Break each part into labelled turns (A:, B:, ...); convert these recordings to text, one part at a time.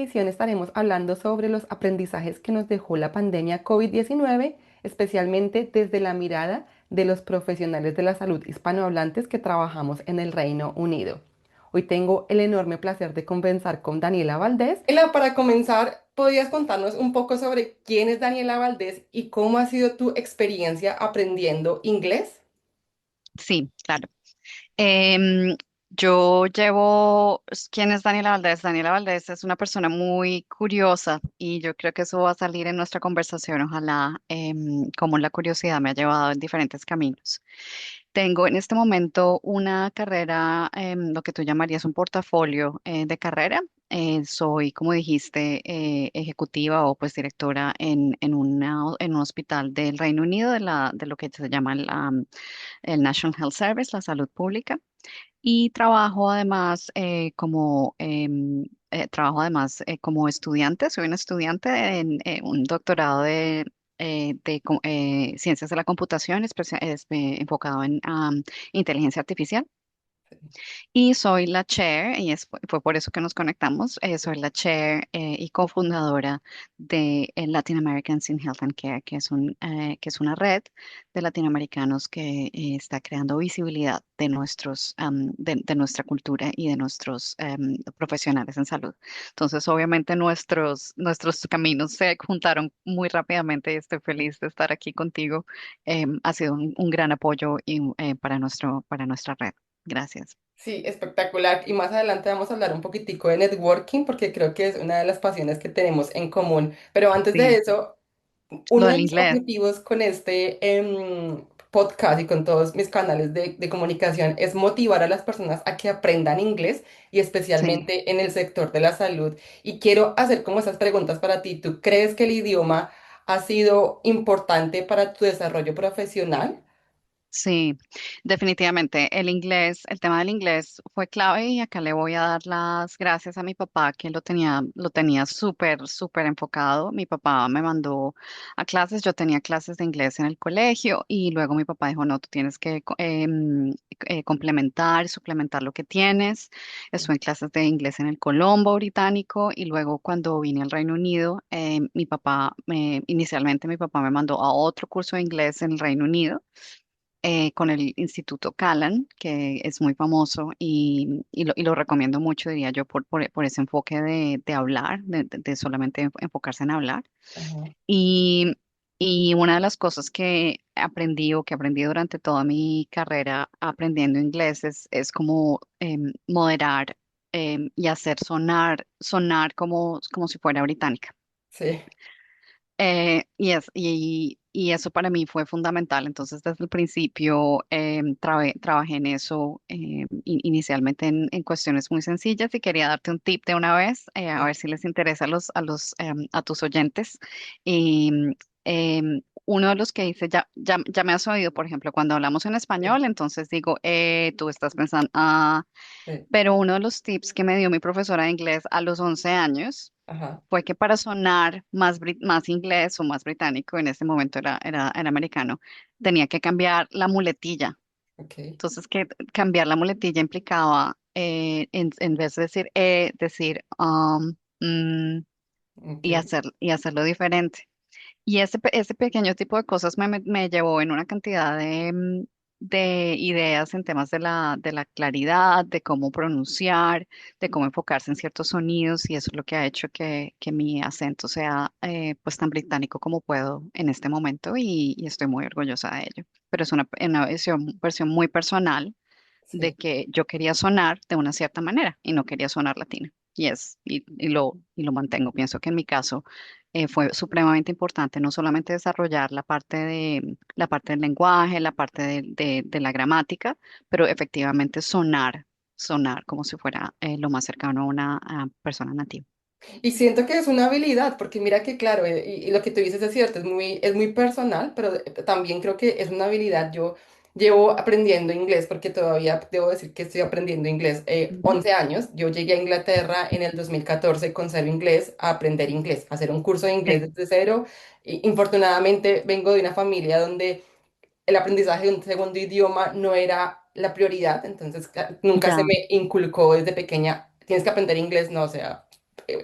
A: edición estaremos hablando sobre los aprendizajes que nos dejó la pandemia COVID-19, especialmente desde la mirada de los profesionales de la salud hispanohablantes que trabajamos en el Reino Unido. Hoy tengo el enorme placer de conversar con Daniela Valdés. Ela, para comenzar, ¿podrías contarnos un poco sobre quién es Daniela Valdés y cómo ha sido tu experiencia aprendiendo inglés?
B: Sí, claro. Em, yo llevo, ¿quién es Daniela Valdés? Daniela Valdés es una persona muy curiosa y yo creo que eso va a salir en nuestra conversación, ojalá, cómo la curiosidad me ha llevado en diferentes caminos. Tengo en este momento una carrera, lo que tú llamarías un portafolio de carrera. Soy, como dijiste, ejecutiva o pues directora en un hospital del Reino Unido de lo que se llama el National Health Service, la salud pública. Y trabajo además como estudiante, soy una estudiante en un doctorado de ciencias de la computación, enfocado en inteligencia artificial. Y soy la chair, y fue por eso que nos conectamos, soy la chair y cofundadora de Latin Americans in Health and Care, que es una red de latinoamericanos que está creando visibilidad de nuestra cultura y de nuestros profesionales en salud. Entonces, obviamente, nuestros caminos se juntaron muy rápidamente y estoy feliz de estar aquí contigo. Ha sido un gran apoyo para nuestra red. Gracias.
A: Sí, espectacular. Y más adelante vamos a hablar un poquitico de networking porque creo que es una de las pasiones que tenemos en común. Pero antes de
B: Sí,
A: eso,
B: lo
A: uno de
B: del
A: mis
B: inglés.
A: objetivos con este podcast y con todos mis canales de comunicación es motivar a las personas a que aprendan inglés y
B: Sí,
A: especialmente en el sector de la salud. Y quiero hacer como esas preguntas para ti. ¿Tú crees que el idioma ha sido importante para tu desarrollo profesional?
B: sí, definitivamente. El tema del inglés fue clave y acá le voy a dar las gracias a mi papá que lo tenía súper enfocado. Mi papá me mandó a clases, yo tenía clases de inglés en el colegio y luego mi papá dijo, no, tú tienes que complementar, suplementar lo que tienes. Estuve en clases de inglés en el Colombo británico y luego cuando vine al Reino Unido, inicialmente mi papá me mandó a otro curso de inglés en el Reino Unido con el Instituto Callan, que es muy famoso y lo recomiendo mucho, diría yo, por ese enfoque de hablar, de solamente enfocarse en hablar.
A: Ajá.
B: Y, y una de las cosas que aprendí o que aprendí durante toda mi carrera aprendiendo inglés es cómo moderar y hacer sonar como si fuera británica.
A: Sí.
B: Y eso para mí fue fundamental. Entonces, desde el principio trabajé en eso inicialmente en cuestiones muy sencillas y quería darte un tip de una vez, a ver si les interesa a tus oyentes. Y, uno de los que hice, ya me has oído, por ejemplo, cuando hablamos en
A: Sí.
B: español, entonces digo, tú estás pensando,
A: Sí.
B: pero uno de los tips que me dio mi profesora de inglés a los 11 años
A: Ajá.
B: fue que para sonar más inglés o más británico, en ese momento era americano, tenía que cambiar la muletilla.
A: Ok.
B: Entonces, que cambiar la muletilla implicaba, en vez de decir
A: Ok.
B: y hacerlo diferente. Y ese pequeño tipo de cosas me llevó en una cantidad de ideas en temas de la claridad, de cómo pronunciar, de cómo enfocarse en ciertos sonidos, y eso es lo que ha hecho que mi acento sea pues tan británico como puedo en este momento, y estoy muy orgullosa de ello. Pero es una versión muy personal de
A: Sí.
B: que yo quería sonar de una cierta manera y no quería sonar latina. Y lo mantengo. Pienso que en mi caso fue supremamente importante no solamente desarrollar la parte del lenguaje, la parte de la gramática, pero efectivamente sonar como si fuera lo más cercano a una persona nativa.
A: Y siento que es una habilidad, porque mira que claro, y lo que tú dices es cierto, es muy personal, pero también creo que es una habilidad. Yo llevo aprendiendo inglés, porque todavía debo decir que estoy aprendiendo inglés,
B: Ujú.
A: 11 años. Yo llegué a Inglaterra en el 2014 con cero inglés a aprender inglés, a hacer un curso de inglés
B: Sí,
A: desde cero. Y infortunadamente vengo de una familia donde el aprendizaje de un segundo idioma no era la prioridad, entonces nunca se
B: ya,
A: me inculcó desde pequeña, tienes que aprender inglés, no, o sea.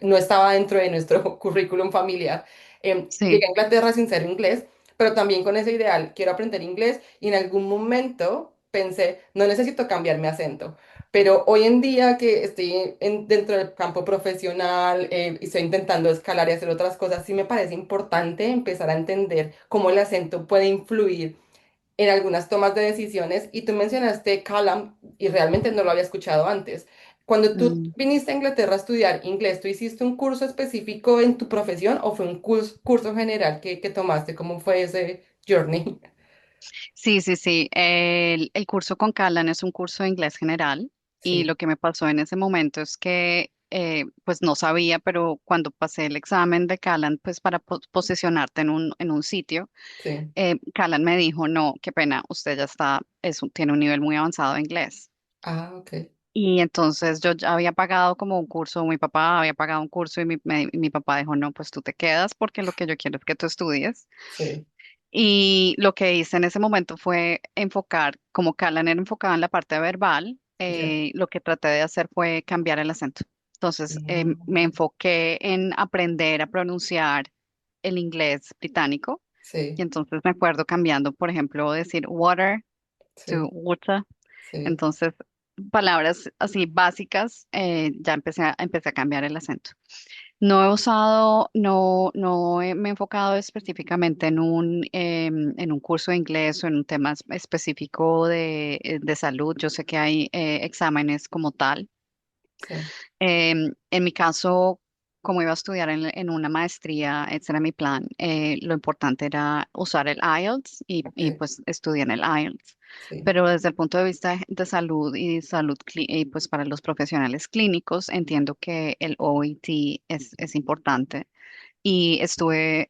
A: no estaba dentro de nuestro currículum familiar. Llegué
B: Sí.
A: a Inglaterra sin ser inglés, pero también con ese ideal, quiero aprender inglés y en algún momento pensé, no necesito cambiar mi acento. Pero hoy en día que estoy dentro del campo profesional y estoy intentando escalar y hacer otras cosas, sí me parece importante empezar a entender cómo el acento puede influir en algunas tomas de decisiones. Y tú mencionaste Callum y realmente no lo había escuchado antes. Cuando tú
B: Mm.
A: viniste a Inglaterra a estudiar inglés, ¿tú hiciste un curso específico en tu profesión o fue un curso general que tomaste? ¿Cómo fue ese journey?
B: Sí, sí, sí. El curso con Callan es un curso de inglés general y
A: Sí,
B: lo que me pasó en ese momento es que pues no sabía, pero cuando pasé el examen de Callan, pues para posicionarte en un sitio,
A: sí.
B: Callan me dijo, no, qué pena, usted ya está, tiene un nivel muy avanzado de inglés.
A: Ah, ok.
B: Y entonces yo ya había pagado como un curso, mi papá había pagado un curso y y mi papá dijo, no, pues tú te quedas porque lo que yo quiero es que tú estudies.
A: Sí,
B: Y lo que hice en ese momento fue enfocar, como Callan era enfocado en la parte verbal,
A: ya.
B: lo que traté de hacer fue cambiar el acento. Entonces, me
A: Mm,
B: enfoqué en aprender a pronunciar el inglés británico. Y
A: sí,
B: entonces me acuerdo cambiando, por ejemplo, decir water to
A: sí,
B: water.
A: sí.
B: Entonces, palabras así básicas, ya empecé a cambiar el acento. No he usado, me he enfocado específicamente en un curso de inglés o en un tema específico de salud. Yo sé que hay exámenes como tal.
A: Sí,
B: En mi caso, como iba a estudiar en una maestría, ese era mi plan. Lo importante era usar el IELTS y
A: ok,
B: pues estudié en el IELTS.
A: sí,
B: Pero desde el punto de vista de salud y salud, y pues para los profesionales clínicos, entiendo que el OIT es importante y estoy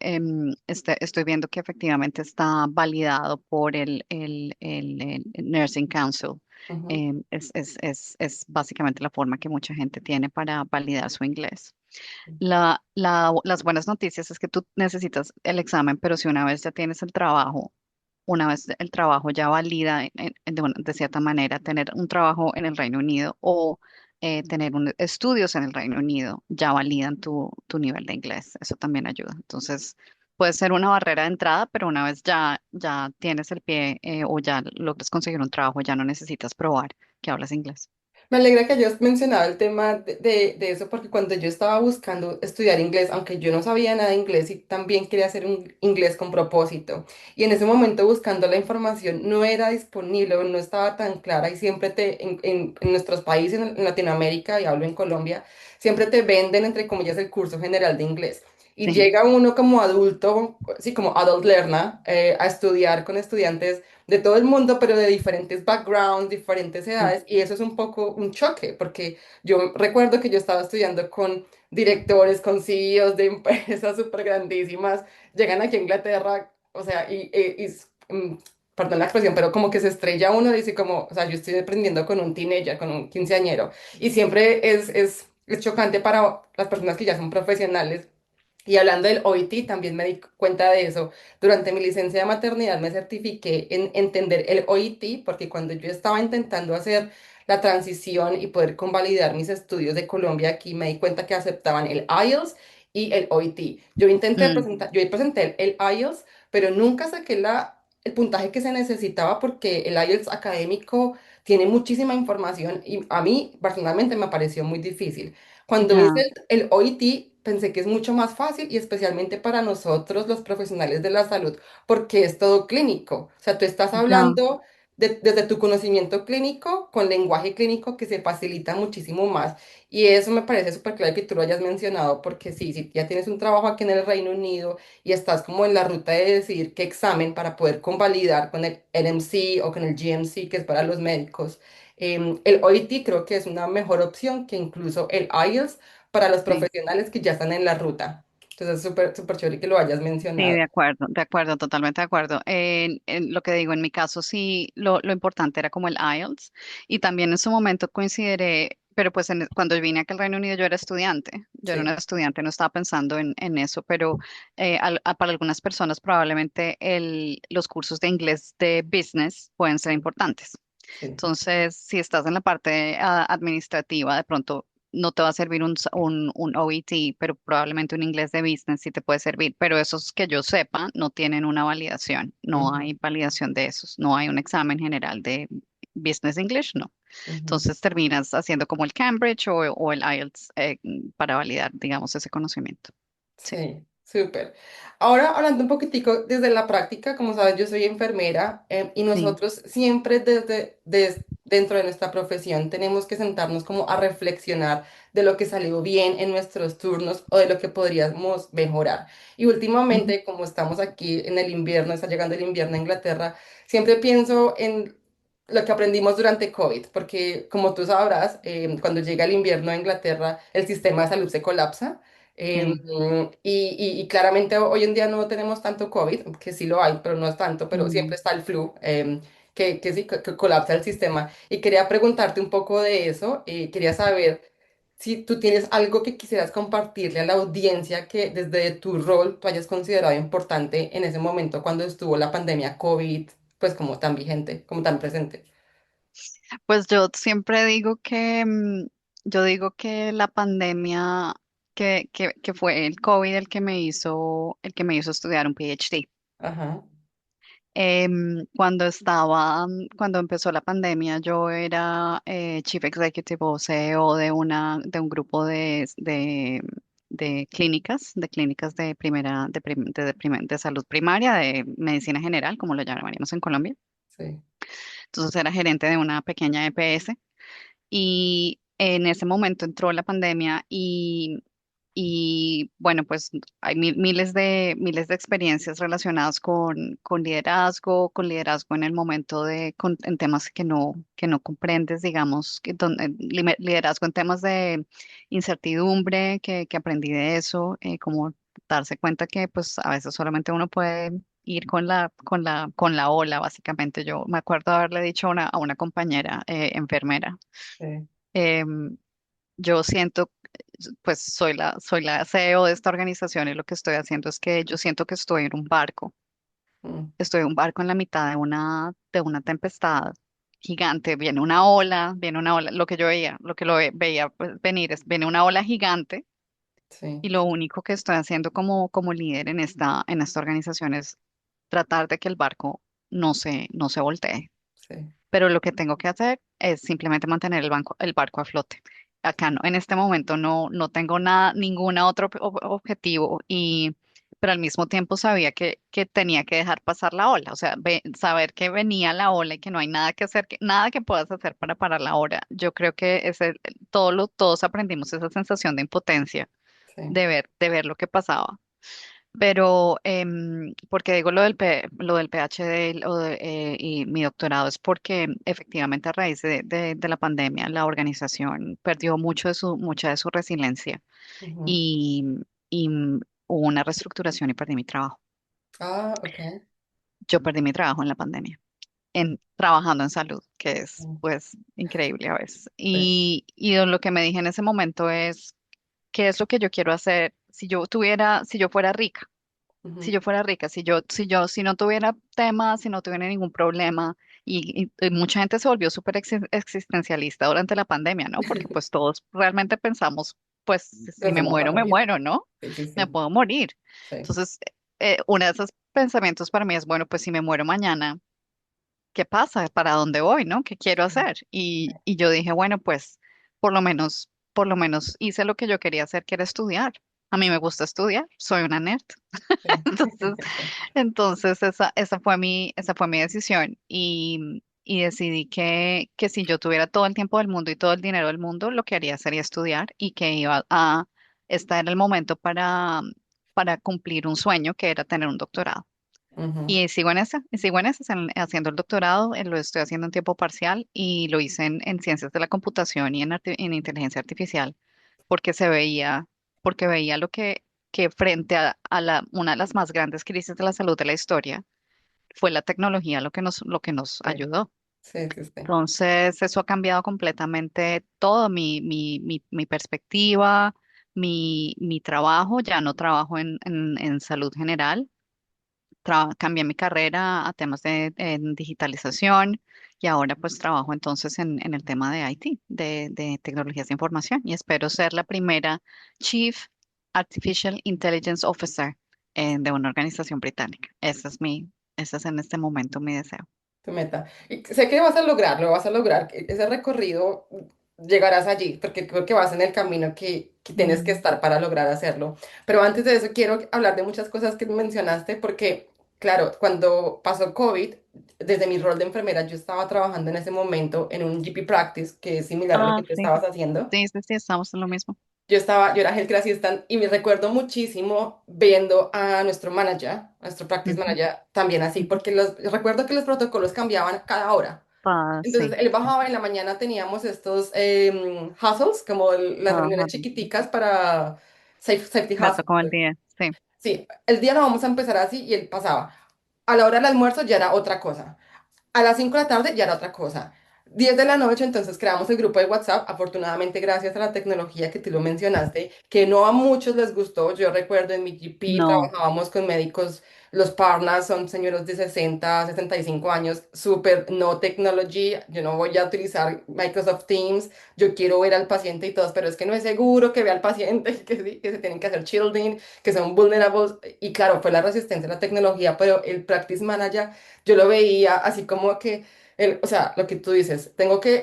B: viendo que efectivamente está validado por el Nursing Council.
A: ujú,
B: Es básicamente la forma que mucha gente tiene para validar su inglés. Las buenas noticias es que tú necesitas el examen, pero si una vez ya tienes el trabajo, una vez el trabajo ya valida de cierta manera, tener un trabajo en el Reino Unido o tener estudios en el Reino Unido ya validan tu nivel de inglés. Eso también ayuda. Entonces, puede ser una barrera de entrada, pero una vez ya tienes el pie o ya logras conseguir un trabajo, ya no necesitas probar que hablas inglés.
A: me alegra que hayas mencionado el tema de eso, porque cuando yo estaba buscando estudiar inglés, aunque yo no sabía nada de inglés y también quería hacer un inglés con propósito, y en ese momento buscando la información no era disponible o no estaba tan clara y siempre en nuestros países, en Latinoamérica, y hablo en Colombia, siempre te venden, entre comillas, el curso general de inglés. Y
B: Sí.
A: llega uno como adulto, sí, como adult learner, a estudiar con estudiantes de todo el mundo, pero de diferentes backgrounds, diferentes
B: Mm.
A: edades, y eso es un poco un choque, porque yo recuerdo que yo estaba estudiando con directores, con CEOs de empresas súper grandísimas, llegan aquí a Inglaterra, o sea, perdón la expresión, pero como que se estrella uno, dice como, o sea, yo estoy aprendiendo con un teenager, con un quinceañero, y siempre es chocante para las personas que ya son profesionales. Y hablando del OIT, también me di cuenta de eso. Durante mi licencia de maternidad me certifiqué en entender el OIT, porque cuando yo estaba intentando hacer la transición y poder convalidar mis estudios de Colombia aquí, me di cuenta que aceptaban el IELTS y el OIT.
B: Mm.
A: Yo presenté el IELTS, pero nunca saqué el puntaje que se necesitaba porque el IELTS académico tiene muchísima información y a mí personalmente me pareció muy difícil. Cuando hice
B: Ya,
A: el OIT, pensé que es mucho más fácil y especialmente para nosotros, los profesionales de la salud, porque es todo clínico. O sea, tú estás
B: ya.
A: hablando desde tu conocimiento clínico con lenguaje clínico que se facilita muchísimo más. Y eso me parece súper clave que tú lo hayas mencionado, porque sí, si ya tienes un trabajo aquí en el Reino Unido y estás como en la ruta de decidir qué examen para poder convalidar con el NMC o con el GMC, que es para los médicos. El OIT creo que es una mejor opción que incluso el IELTS para los
B: Sí.
A: profesionales que ya están en la ruta. Entonces es súper, súper chévere que lo hayas
B: Sí,
A: mencionado.
B: de acuerdo, totalmente de acuerdo. En lo que digo, en mi caso sí, lo importante era como el IELTS y también en su momento consideré, pero pues cuando vine aquí al Reino Unido yo era
A: Sí,
B: una estudiante, no estaba pensando en eso, pero para algunas personas probablemente los cursos de inglés de business pueden ser
A: sí,
B: importantes.
A: sí,
B: Entonces, si estás en la parte administrativa, de pronto no te va a servir un OET, pero probablemente un inglés de business sí te puede servir. Pero esos que yo sepa no tienen una validación, no
A: Ujú,
B: hay validación de esos, no hay un examen general de Business English, no.
A: ujú.
B: Entonces terminas haciendo como el Cambridge o el IELTS para validar, digamos, ese conocimiento. Sí,
A: Sí, súper. Ahora hablando un poquitico desde la práctica, como sabes, yo soy enfermera y
B: sí.
A: nosotros siempre dentro de nuestra profesión tenemos que sentarnos como a reflexionar de lo que salió bien en nuestros turnos o de lo que podríamos mejorar. Y
B: Ujú,
A: últimamente, como estamos aquí en el invierno, está llegando el invierno a Inglaterra, siempre pienso en lo que aprendimos durante COVID, porque como tú sabrás, cuando llega el invierno a Inglaterra, el sistema de salud se colapsa.
B: sí.
A: Y claramente hoy en día no tenemos tanto COVID, que sí lo hay, pero no es tanto, pero siempre
B: Mm.
A: está el flu, que sí que colapsa el sistema. Y quería preguntarte un poco de eso, quería saber si tú tienes algo que quisieras compartirle a la audiencia que desde tu rol tú hayas considerado importante en ese momento cuando estuvo la pandemia COVID, pues como tan vigente, como tan presente.
B: Pues yo siempre digo que, yo digo que la pandemia, que fue el COVID el que me hizo estudiar un PhD.
A: Ajá,
B: Cuando empezó la pandemia, yo era Chief Executive o CEO de un grupo de clínicas de primera, de salud primaria, de medicina general, como lo llamaríamos en Colombia.
A: sí.
B: Entonces era gerente de una pequeña EPS. Y en ese momento entró la pandemia y bueno, pues hay miles de experiencias relacionadas con liderazgo en el momento en temas que no comprendes, digamos, liderazgo en temas de incertidumbre, que aprendí de eso, como darse cuenta que pues a veces solamente uno puede ir con la ola, básicamente. Yo me acuerdo haberle dicho a una compañera enfermera,
A: Sí.
B: em, yo siento, pues soy la CEO de esta organización y lo que estoy haciendo es que yo siento que estoy en un barco,
A: Mm,
B: estoy en un barco en la mitad de una tempestad gigante, viene una ola, lo que yo veía, lo que veía pues, venir es, viene una ola gigante
A: sí,
B: y lo único que estoy haciendo como líder en esta organización es tratar de que el barco no se voltee,
A: sí.
B: pero lo que tengo que hacer es simplemente mantener el barco a flote. Acá no, en este momento no tengo nada, ningún otro objetivo pero al mismo tiempo sabía que tenía que dejar pasar la ola, o sea, saber que venía la ola y que no hay nada que hacer, nada que puedas hacer para parar la ola. Yo creo que todos aprendimos esa sensación de impotencia,
A: Sí.
B: de ver lo que pasaba. Pero, porque digo lo del PhD y mi doctorado es porque efectivamente a raíz de la pandemia la organización perdió mucha de su resiliencia
A: Ujú.
B: y, hubo una reestructuración y perdí mi trabajo.
A: Ah, ok.
B: Yo perdí mi trabajo en la pandemia, trabajando en salud, que es
A: Mm,
B: pues increíble a veces.
A: sí.
B: Y lo que me dije en ese momento es, ¿qué es lo que yo quiero hacer si yo fuera rica? Si
A: Ujú.
B: yo fuera rica, si no tuviera temas, si no tuviera ningún problema, y mucha gente se volvió súper existencialista durante la pandemia, ¿no? Porque pues todos realmente pensamos, pues si
A: Nos vamos a
B: me
A: morir.
B: muero, ¿no?
A: Sí, sí,
B: Me
A: sí.
B: puedo morir.
A: Sí.
B: Entonces, uno de esos pensamientos para mí es, bueno, pues si me muero mañana, ¿qué pasa? ¿Para dónde voy, no? ¿Qué quiero hacer? Y yo dije, bueno, pues por lo menos hice lo que yo quería hacer, que era estudiar. A mí me gusta estudiar, soy una nerd.
A: Sí.
B: Entonces, esa fue mi decisión y decidí que si yo tuviera todo el tiempo del mundo y todo el dinero del mundo, lo que haría sería estudiar y que iba a estar en el momento para cumplir un sueño que era tener un doctorado.
A: Ujú,
B: Y sigo en esa, haciendo el doctorado, lo estoy haciendo en tiempo parcial y lo hice en ciencias de la computación y en inteligencia artificial, porque porque veía que frente una de las más grandes crisis de la salud de la historia, fue la tecnología lo que nos
A: sí,
B: ayudó.
A: sí, sí, sí.
B: Entonces, eso ha cambiado completamente todo, mi perspectiva, mi trabajo. Ya no trabajo en salud general, cambié mi carrera a temas de en digitalización y ahora pues trabajo entonces en el tema de IT, de tecnologías de información y espero ser la primera Chief Artificial Intelligence Officer de una organización británica. Ese es en este momento mi deseo.
A: Tu meta. Y sé que vas a lograrlo, vas a lograr ese recorrido, llegarás allí, porque creo que vas en el camino que tienes que
B: Mm.
A: estar para lograr hacerlo. Pero antes de eso, quiero hablar de muchas cosas que mencionaste, porque, claro, cuando pasó COVID, desde mi rol de enfermera, yo estaba trabajando en ese momento en un GP Practice, que es similar a lo
B: Ah,
A: que tú
B: sí,
A: estabas haciendo.
B: sí, estamos en lo mismo.
A: Yo era healthcare assistant y me recuerdo muchísimo viendo a nuestro manager, nuestro practice
B: Ujú,
A: manager, también así,
B: ujú.
A: porque recuerdo que los protocolos cambiaban cada hora.
B: Ah,
A: Entonces
B: sí,
A: él
B: sí.
A: bajaba en la mañana, teníamos estos hustles, como las reuniones
B: Ajá,
A: chiquiticas para safety
B: me
A: hustles.
B: tocó el día, sí.
A: Sí, el día lo vamos a empezar así y él pasaba. A la hora del almuerzo ya era otra cosa. A las 5 de la tarde ya era otra cosa. 10 de la noche, entonces creamos el grupo de WhatsApp. Afortunadamente, gracias a la tecnología que tú lo mencionaste, que no a muchos les gustó. Yo recuerdo en mi GP
B: No,
A: trabajábamos con médicos, los partners son señores de 60, 65 años, súper no technology. Yo no voy a utilizar Microsoft Teams. Yo quiero ver al paciente y todos, pero es que no es seguro que vea al paciente, que, sí, que se tienen que hacer shielding, que son vulnerables. Y claro, fue la resistencia a la tecnología, pero el practice manager yo lo veía así como que, o sea, lo que tú dices,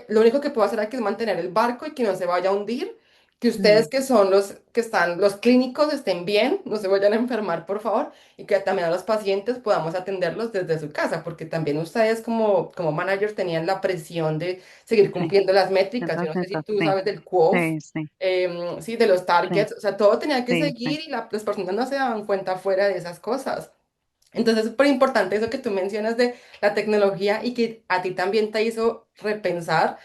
A: lo único que puedo hacer aquí es mantener el barco y que no se vaya a hundir, que ustedes
B: mm,
A: que son los que están, los clínicos estén bien, no se vayan a enfermar, por favor, y que también a los pacientes podamos atenderlos desde su casa, porque también ustedes como managers tenían la presión de seguir
B: sí,
A: cumpliendo las métricas. Yo
B: esas
A: no sé si
B: metas,
A: tú
B: sí,
A: sabes del QOF,
B: sí, sí,
A: sí, de los
B: sí,
A: targets, o sea, todo tenía que
B: sí, sí,
A: seguir y las personas no se daban cuenta fuera de esas cosas. Entonces es súper importante eso que tú mencionas de la tecnología y que a ti también te hizo repensar.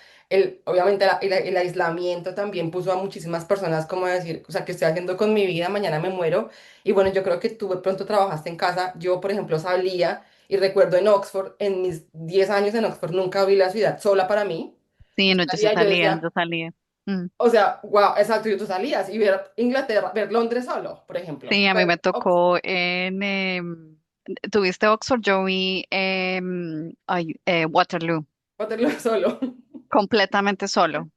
A: Obviamente el aislamiento también puso a muchísimas personas como a decir, o sea, ¿qué estoy haciendo con mi vida? Mañana me muero. Y bueno, yo creo que tú de pronto trabajaste en casa. Yo, por ejemplo, salía y recuerdo en Oxford, en mis 10 años en Oxford, nunca vi la ciudad sola para mí.
B: sí,
A: Yo
B: no, yo sí
A: salía, yo
B: salía,
A: decía,
B: yo salía. Mm.
A: o sea, wow, exacto, y tú salías y ver Inglaterra, ver Londres solo, por ejemplo.
B: Sí, a mí me
A: Ver
B: tocó en, ¿tuviste Oxford? Yo vi Waterloo,
A: Waterloo solo.
B: completamente solo.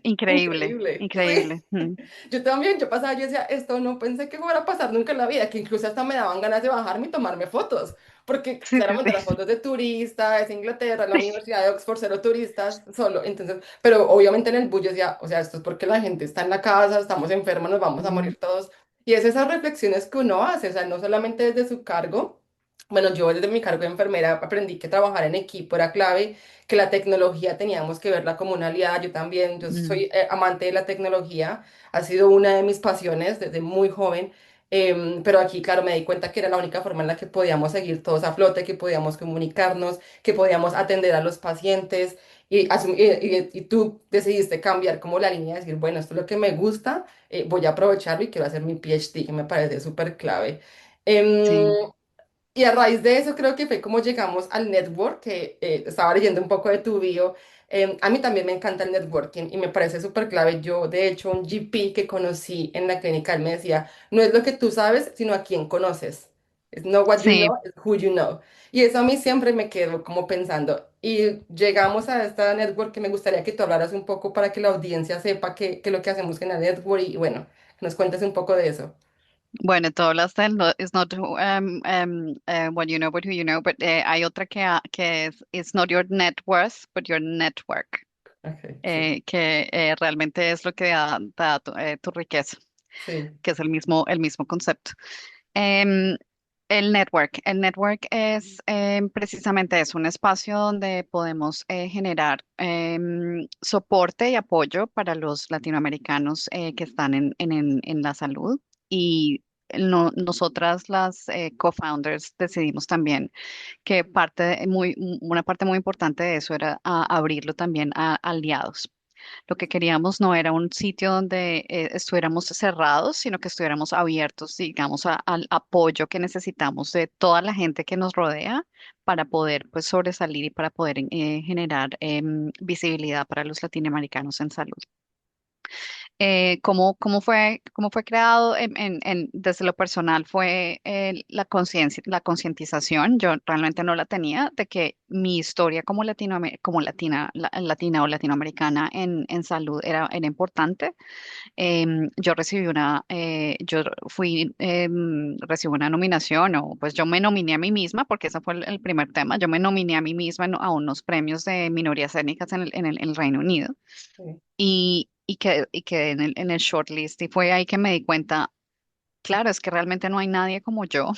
B: Increíble,
A: Increíble, sí.
B: increíble. Mm.
A: Yo también, yo pasaba, yo decía, esto no pensé que fuera a pasar nunca en la vida, que incluso hasta me daban ganas de bajarme y tomarme fotos, porque
B: Sí, sí,
A: claramente las
B: sí.
A: fotos de turista, es Inglaterra, la Universidad de Oxford, cero turistas, solo, entonces, pero obviamente en el bus yo decía, o sea, esto es porque la gente está en la casa, estamos enfermos, nos vamos a
B: Mm,
A: morir todos, y es esas reflexiones que uno hace, o sea, no solamente desde su cargo, bueno, yo desde mi cargo de enfermera aprendí que trabajar en equipo era clave, que la tecnología teníamos que verla como una aliada. Yo también, yo
B: mm,
A: soy amante de la tecnología, ha sido una de mis pasiones desde muy joven, pero aquí, claro, me di cuenta que era la única forma en la que podíamos seguir todos a flote, que podíamos comunicarnos, que podíamos atender a los pacientes. Y tú decidiste cambiar como la línea, de decir, bueno, esto es lo que me gusta, voy a aprovecharlo y quiero hacer mi PhD, que me parece súper clave. Em,
B: sí,
A: y a raíz de eso creo que fue como llegamos al network, que estaba leyendo un poco de tu bio. A mí también me encanta el networking y me parece súper clave. Yo, de hecho, un GP que conocí en la clínica, él me decía, no es lo que tú sabes, sino a quién conoces. Es no what you
B: sí,
A: know, es who you know. Y eso a mí siempre me quedó como pensando. Y llegamos a esta network que me gustaría que tú hablaras un poco para que la audiencia sepa qué es lo que hacemos en la network y bueno, nos cuentes un poco de eso.
B: bueno, todas las del no, it's not what you know, but who you know, but hay otra que es it's not your net worth, but your network,
A: Ok, sí,
B: que realmente es lo que da tu riqueza,
A: sí,
B: que es el mismo concepto. Em, el network es precisamente es un espacio donde podemos generar soporte y apoyo para los latinoamericanos que están en la salud y nosotras las co-founders decidimos también que una parte muy importante de eso era abrirlo también a aliados. Lo que queríamos no era un sitio donde estuviéramos cerrados, sino que estuviéramos abiertos, digamos, al apoyo que necesitamos de toda la gente que nos rodea para poder, pues, sobresalir y para poder generar visibilidad para los latinoamericanos en salud. cómo fue creado desde lo personal fue la conciencia, la concientización. Yo realmente no la tenía de que mi historia como como latina o latinoamericana en salud era importante. Yo recibí una nominación, o pues yo me nominé a mí misma, porque ese fue el primer tema. Yo me nominé a mí misma a unos premios de minorías étnicas en el Reino Unido
A: Sí,
B: y quedé en el shortlist, y fue ahí que me di cuenta, claro, es que realmente no hay nadie como yo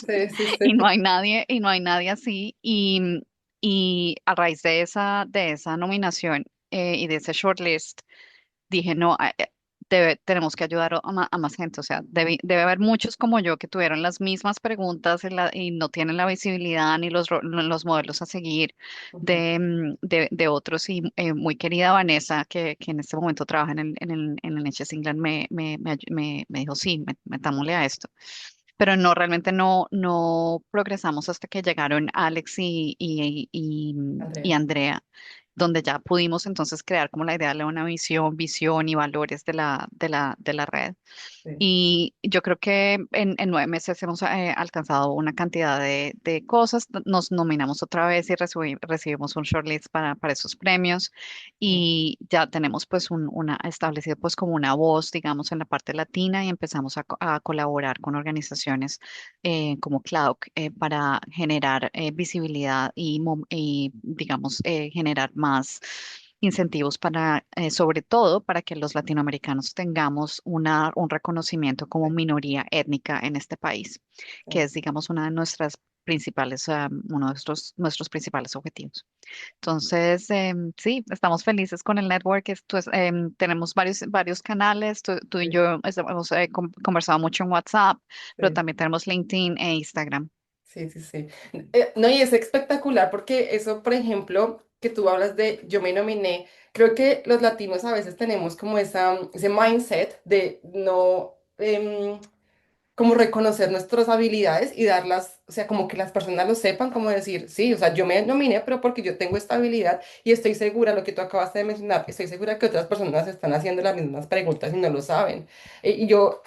A: sí, sí,
B: y
A: sí.
B: no hay nadie así, y a raíz de esa nominación y de ese shortlist dije, no, tenemos que ayudar a más gente. O sea, debe haber muchos como yo que tuvieron las mismas preguntas y no tienen la visibilidad ni los modelos a seguir
A: Ujú.
B: de otros. Y muy querida Vanessa, que en este momento trabaja en el NHS England, me dijo, sí, metámosle a esto. Pero no, realmente no progresamos hasta que llegaron Alex y
A: Andrea.
B: Andrea, donde ya pudimos entonces crear como la idea de darle una visión y valores de la red.
A: Sí.
B: Y yo creo que en 9 meses hemos alcanzado una cantidad de cosas. Nos nominamos otra vez y recibimos un shortlist para esos premios, y ya tenemos pues una establecido pues como una voz, digamos, en la parte latina, y empezamos a colaborar con organizaciones como CLAUC para generar visibilidad y digamos, generar más incentivos para, sobre todo, para que los latinoamericanos tengamos un reconocimiento como minoría étnica en este país, que
A: Sí.
B: es, digamos, una de nuestras principales, uno de nuestros principales objetivos. Entonces, sí, estamos felices con el network. Tenemos varios canales. Tú y
A: Sí,
B: yo hemos conversado mucho en WhatsApp, pero
A: sí.
B: también tenemos LinkedIn e Instagram.
A: Sí, sí, sí. No, y es espectacular porque eso, por ejemplo, que tú hablas de yo me nominé, creo que los latinos a veces tenemos como ese mindset de no, como reconocer nuestras habilidades y darlas, o sea, como que las personas lo sepan, como decir, sí, o sea, yo me nominé, pero porque yo tengo esta habilidad y estoy segura, lo que tú acabaste de mencionar, estoy segura que otras personas están haciendo las mismas preguntas y no lo saben. Y yo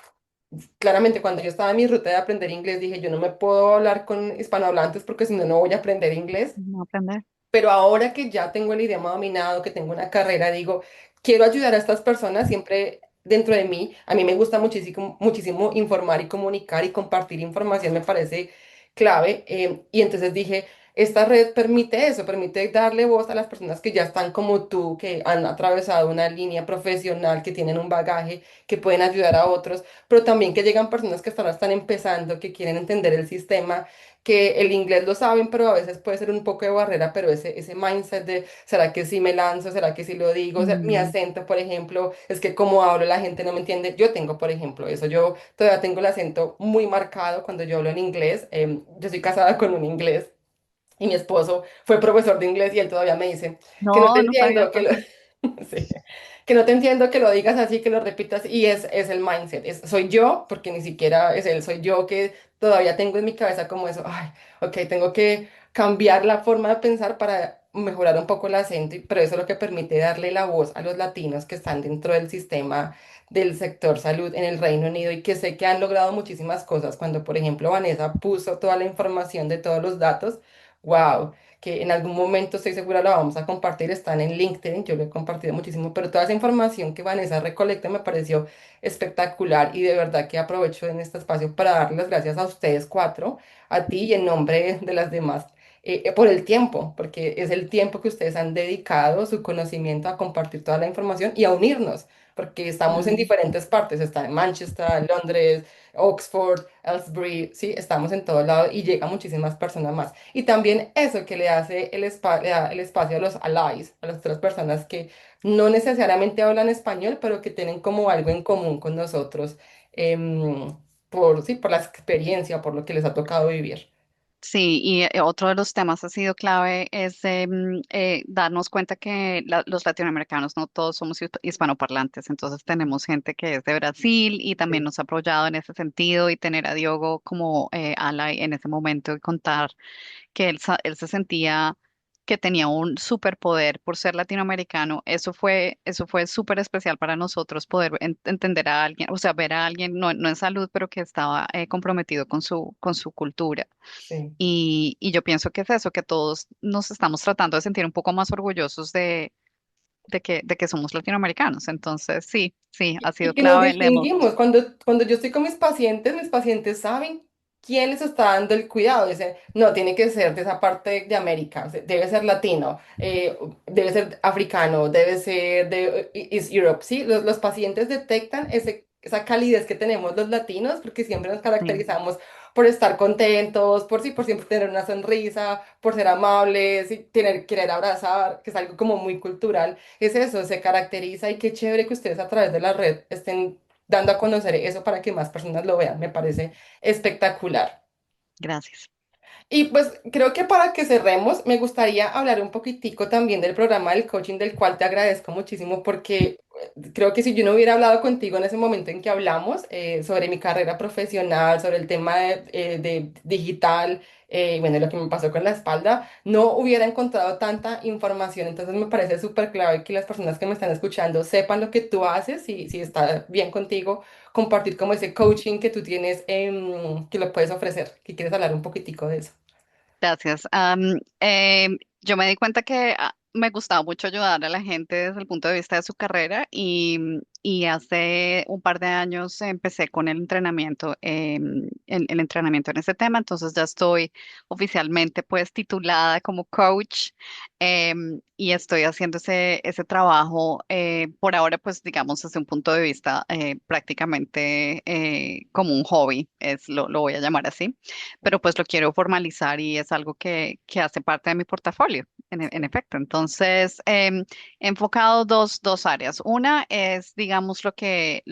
A: claramente cuando yo estaba en mi ruta de aprender inglés dije, yo no me puedo hablar con hispanohablantes porque si no, no voy a aprender inglés.
B: No aprender.
A: Pero ahora que ya tengo el idioma dominado, que tengo una carrera, digo, quiero ayudar a estas personas siempre dentro de mí. A mí me gusta muchísimo, muchísimo informar y comunicar y compartir información, me parece clave. Y entonces dije, esta red permite eso, permite darle voz a las personas que ya están como tú, que han atravesado una línea profesional, que tienen un bagaje, que pueden ayudar a otros, pero también que llegan personas que hasta ahora están empezando, que quieren entender el sistema, que el inglés lo saben, pero a veces puede ser un poco de barrera, pero ese mindset de, ¿será que sí me lanzo? ¿Será que sí lo digo? O sea, mi
B: Mm,
A: acento, por ejemplo, es que como hablo la gente no me entiende. Yo tengo, por ejemplo, eso. Yo todavía tengo el acento muy marcado cuando yo hablo en inglés. Yo soy casada con un inglés. Y mi esposo fue profesor de inglés y él todavía me dice que no te
B: no, no sabía
A: entiendo, que lo,
B: entonces.
A: sí, que no te entiendo, que lo digas así, que lo repitas. Y es el mindset. Soy yo, porque ni siquiera es él, soy yo que todavía tengo en mi cabeza como eso. Ay, ok, tengo que cambiar la forma de pensar para mejorar un poco el acento. Pero eso es lo que permite darle la voz a los latinos que están dentro del sistema del sector salud en el Reino Unido y que sé que han logrado muchísimas cosas. Cuando, por ejemplo, Vanessa puso toda la información de todos los datos. Wow, que en algún momento estoy segura la vamos a compartir, están en LinkedIn, yo lo he compartido muchísimo, pero toda esa información que Vanessa recolecta me pareció espectacular y de verdad que aprovecho en este espacio para darles las gracias a ustedes cuatro, a ti y en nombre de las demás, por el tiempo, porque es el tiempo que ustedes han dedicado, su conocimiento a compartir toda la información y a unirnos, porque estamos en
B: Mm.
A: diferentes partes, está en Manchester, Londres, Oxford, Aylesbury, sí, estamos en todo lado y llega muchísimas personas más. Y también eso que le hace le da el espacio a los allies, a las otras personas que no necesariamente hablan español, pero que tienen como algo en común con nosotros, sí, por la experiencia, por lo que les ha tocado vivir.
B: Sí, y otro de los temas ha sido clave es darnos cuenta que los latinoamericanos no todos somos hispanoparlantes. Entonces tenemos gente que es de Brasil y también
A: Sí,
B: nos ha apoyado en ese sentido, y tener a Diogo como ally en ese momento y contar que él se sentía que tenía un superpoder por ser latinoamericano. Eso fue súper especial para nosotros poder entender a alguien, o sea, ver a alguien, no en salud, pero que estaba comprometido con su cultura.
A: Sí.
B: Y yo pienso que es eso, que todos nos estamos tratando de sentir un poco más orgullosos de que somos latinoamericanos. Entonces, sí, sí, ha sido
A: Y que nos
B: clave. Le hemos,
A: distinguimos. Cuando yo estoy con mis pacientes saben quién les está dando el cuidado. Dicen, no, tiene que ser de esa parte de América, o sea, debe ser latino, debe ser africano, debe ser de East Europe. Sí, los pacientes detectan esa calidez que tenemos los latinos porque siempre nos
B: sí.
A: caracterizamos por estar contentos, por sí, por siempre tener una sonrisa, por ser amables y tener, querer abrazar, que es algo como muy cultural. Es eso, se caracteriza y qué chévere que ustedes a través de la red estén dando a conocer eso para que más personas lo vean. Me parece espectacular.
B: Gracias.
A: Y pues creo que para que cerremos, me gustaría hablar un poquitico también del programa del coaching, del cual te agradezco muchísimo porque creo que si yo no hubiera hablado contigo en ese momento en que hablamos sobre mi carrera profesional, sobre el tema de digital, bueno, lo que me pasó con la espalda, no hubiera encontrado tanta información. Entonces me parece súper clave que las personas que me están escuchando sepan lo que tú haces y si está bien contigo, compartir como ese coaching que tú tienes, que lo puedes ofrecer, que quieres hablar un poquitico de eso.
B: Gracias. Yo me di cuenta que me gustaba mucho ayudar a la gente desde el punto de vista de su carrera y hace un par de años empecé con el entrenamiento, el entrenamiento en ese tema, entonces ya estoy oficialmente pues titulada como coach y estoy haciendo ese trabajo por ahora pues digamos desde un punto de vista prácticamente como un hobby, lo voy a llamar así, pero pues lo quiero formalizar y es algo que hace parte de mi portafolio, en efecto. Entonces, he enfocado dos áreas. Una es, digamos, lo que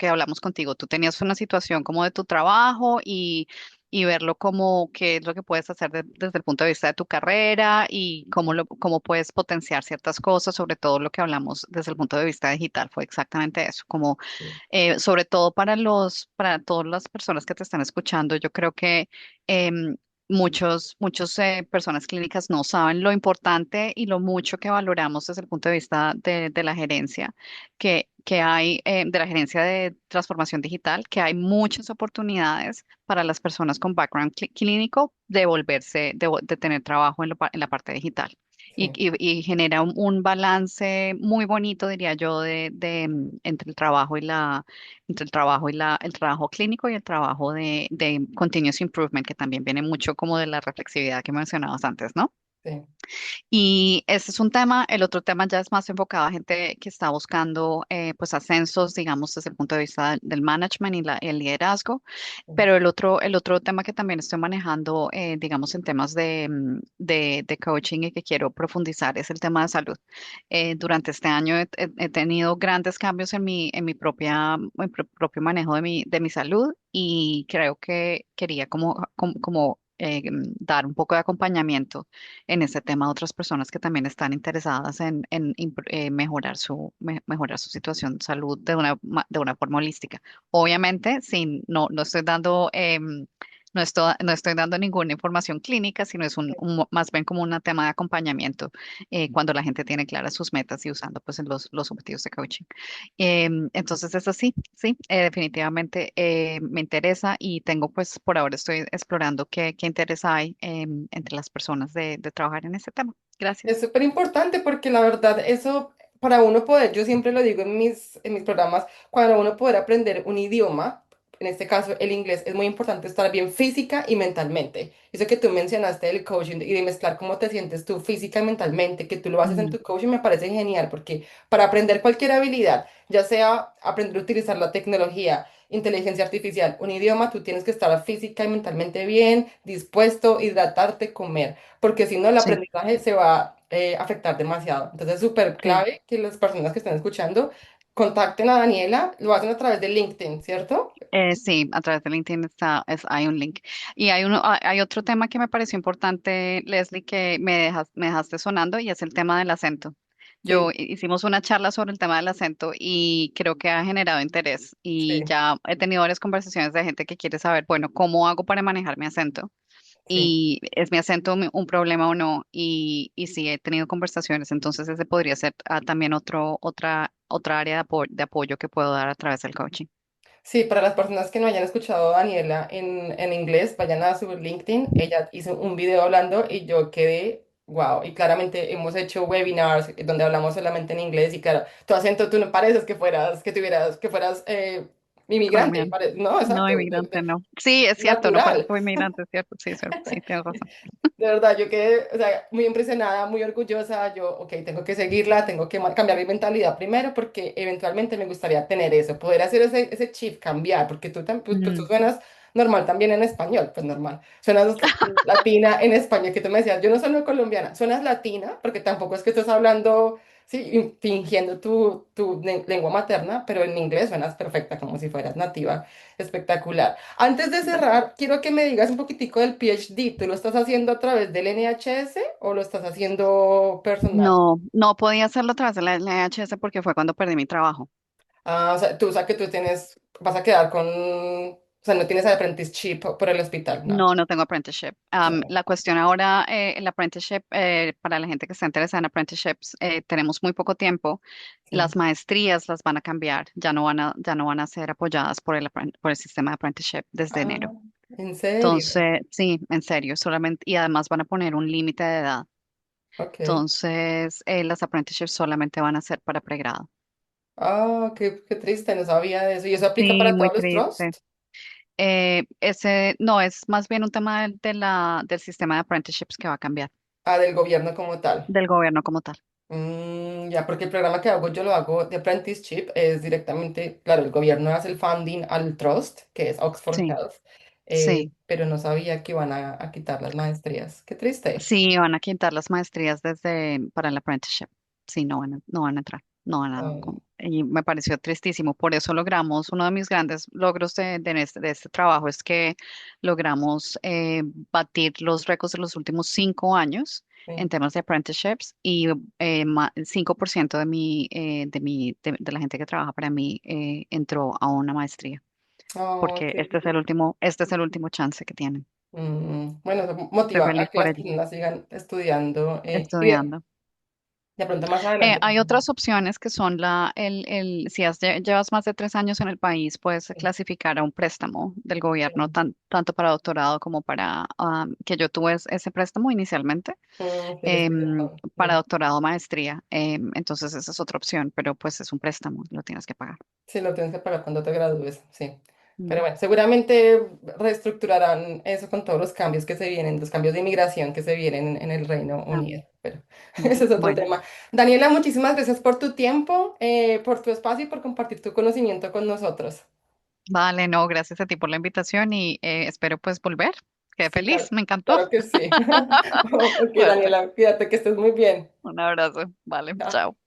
B: hablamos contigo. Tú tenías una situación como de tu trabajo y verlo como qué es lo que puedes hacer desde el punto de vista de tu carrera y cómo puedes potenciar ciertas cosas, sobre todo lo que hablamos desde el punto de vista digital. Fue exactamente eso, como sobre todo para para todas las personas que te están escuchando, yo creo que muchos personas clínicas no saben lo importante y lo mucho que valoramos desde el punto de vista de la gerencia, que hay, de la gerencia de transformación digital, que hay muchas oportunidades para las personas con background clínico de volverse, de tener trabajo en la parte digital
A: Sí,
B: y genera un balance muy bonito, diría yo, entre el trabajo y entre el trabajo el trabajo clínico y el trabajo de continuous improvement, que también viene mucho como de la reflexividad que mencionabas antes, ¿no?
A: sí,
B: Y ese es un tema. El otro tema ya es más enfocado a gente que está buscando pues ascensos, digamos, desde el punto de vista del management y el liderazgo.
A: sí,
B: Pero el otro tema que también estoy manejando, digamos, en temas de coaching y que quiero profundizar es el tema de salud. Durante este año he tenido grandes cambios en mi propio manejo de mi salud y creo que quería dar un poco de acompañamiento en ese tema a otras personas que también están interesadas en mejorar mejorar su situación de salud de una forma holística. Obviamente, sin, no estoy dando, no estoy dando ninguna información clínica, sino es más bien como un tema de acompañamiento cuando la gente tiene claras sus metas y usando pues en los objetivos de coaching. Entonces, eso sí, sí, definitivamente me interesa y tengo pues por ahora estoy explorando qué interés hay entre las personas de trabajar en ese tema. Gracias.
A: es súper importante porque la verdad, eso para uno poder, yo siempre lo digo en mis programas, cuando uno poder aprender un idioma, en este caso el inglés, es muy importante estar bien física y mentalmente. Eso que tú mencionaste del coaching y de mezclar cómo te sientes tú física y mentalmente, que tú lo haces en
B: Mm,
A: tu coaching, me parece genial porque para aprender cualquier habilidad, ya sea aprender a utilizar la tecnología, inteligencia artificial, un idioma, tú tienes que estar física y mentalmente bien, dispuesto, hidratarte, comer porque si no el
B: sí,
A: aprendizaje se va a afectar demasiado. Entonces es súper
B: sí.
A: clave que las personas que están escuchando contacten a Daniela, lo hacen a través de LinkedIn, ¿cierto?
B: Sí, a través de LinkedIn hay un link. Y hay otro tema que me pareció importante, Leslie, que me dejaste sonando y es el tema del acento.
A: Sí,
B: Hicimos una charla sobre el tema del acento y creo que ha generado interés y
A: sí,
B: ya he tenido varias conversaciones de gente que quiere saber, bueno, ¿cómo hago para manejar mi acento?
A: Sí.
B: y es mi acento un problema o no, y sí he tenido conversaciones, entonces ese podría ser también otra área de apoyo que puedo dar a través del coaching.
A: Sí, para las personas que no hayan escuchado a Daniela en inglés, vayan a su LinkedIn. Ella hizo un video hablando y yo quedé, wow. Y claramente hemos hecho webinars donde hablamos solamente en inglés y claro, tu acento, tú no pareces que fueras, que fueras inmigrante,
B: Colombiano.
A: no,
B: No,
A: exacto,
B: inmigrante, no. Sí, es cierto, no
A: natural.
B: parezco inmigrante, es cierto, sí, sí, tienes razón.
A: De verdad, yo quedé, o sea, muy impresionada, muy orgullosa. Yo, ok, tengo que seguirla, tengo que cambiar mi mentalidad primero porque eventualmente me gustaría tener eso, poder hacer ese chip, cambiar, porque tú
B: Mm.
A: suenas normal también en español, pues normal. Suenas latina en español, que tú me decías, yo no soy colombiana, suenas latina, porque tampoco es que estés hablando, sí, fingiendo tu lengua materna, pero en inglés suenas perfecta, como si fueras nativa, espectacular. Antes de
B: Gracias.
A: cerrar, quiero que me digas un poquitico del PhD. ¿Tú lo estás haciendo a través del NHS o lo estás haciendo personal?
B: No, no podía hacerlo a través de la NHS porque fue cuando perdí mi trabajo.
A: Ah, o sea que tú tienes, vas a quedar con, o sea, no tienes apprenticeship por el hospital, no.
B: No, no tengo apprenticeship.
A: No.
B: La cuestión ahora, el apprenticeship, para la gente que está interesada en apprenticeships, tenemos muy poco tiempo.
A: Sí.
B: Las maestrías las van a cambiar, ya no van a ser apoyadas por el sistema de apprenticeship desde
A: Ah,
B: enero.
A: ¿en serio?
B: Entonces, sí, en serio, solamente, y además van a poner un límite de edad.
A: Ok.
B: Entonces, las apprenticeships solamente van a ser para pregrado.
A: Ah, qué triste, no sabía de eso. ¿Y eso aplica
B: Sí,
A: para
B: muy
A: todos los
B: triste.
A: trusts?
B: Ese no es más bien un tema del sistema de apprenticeships que va a cambiar,
A: Ah, del gobierno como tal.
B: del gobierno como tal.
A: Ya, porque el programa que hago yo lo hago de apprenticeship, es directamente, claro, el gobierno hace el funding al trust, que es Oxford
B: Sí,
A: Health,
B: sí,
A: pero no sabía que iban a quitar las maestrías. Qué triste.
B: sí, van a quitar las maestrías para el apprenticeship. Sí, no van a entrar, no van a,
A: Ah,
B: y me pareció tristísimo. Por eso logramos, uno de mis grandes logros de este trabajo es que logramos batir los récords de los últimos 5 años en
A: sí.
B: temas de apprenticeships y 5% de la gente que trabaja para mí entró a una maestría,
A: Oh,
B: porque
A: qué
B: este es el último chance que tienen.
A: bueno, eso
B: Estoy
A: motiva a
B: feliz
A: que
B: por
A: las
B: ello,
A: personas sigan estudiando y
B: estudiando.
A: de pronto más adelante.
B: Hay otras opciones que son si llevas más de 3 años en el país, puedes
A: Sí,
B: clasificar a un préstamo del gobierno,
A: sí.
B: tanto para doctorado como que yo tuve ese préstamo inicialmente,
A: Sí, el estudiado.
B: para doctorado, maestría. Entonces esa es otra opción, pero pues es un préstamo, lo tienes que pagar.
A: Sí, lo tienes que pagar cuando te gradúes, sí. Pero
B: Mm,
A: bueno, seguramente reestructurarán eso con todos los cambios que se vienen, los cambios de inmigración que se vienen en el Reino Unido.
B: también.
A: Pero ese es otro
B: Bueno,
A: tema. Daniela, muchísimas gracias por tu tiempo, por tu espacio y por compartir tu conocimiento con nosotros.
B: vale, no, gracias a ti por la invitación y espero pues volver. Quedé
A: Sí,
B: feliz,
A: claro,
B: me encantó.
A: claro que sí. Ok,
B: Fuerte.
A: Daniela, cuídate que estés muy bien.
B: Un abrazo. Vale,
A: Chao.
B: chao.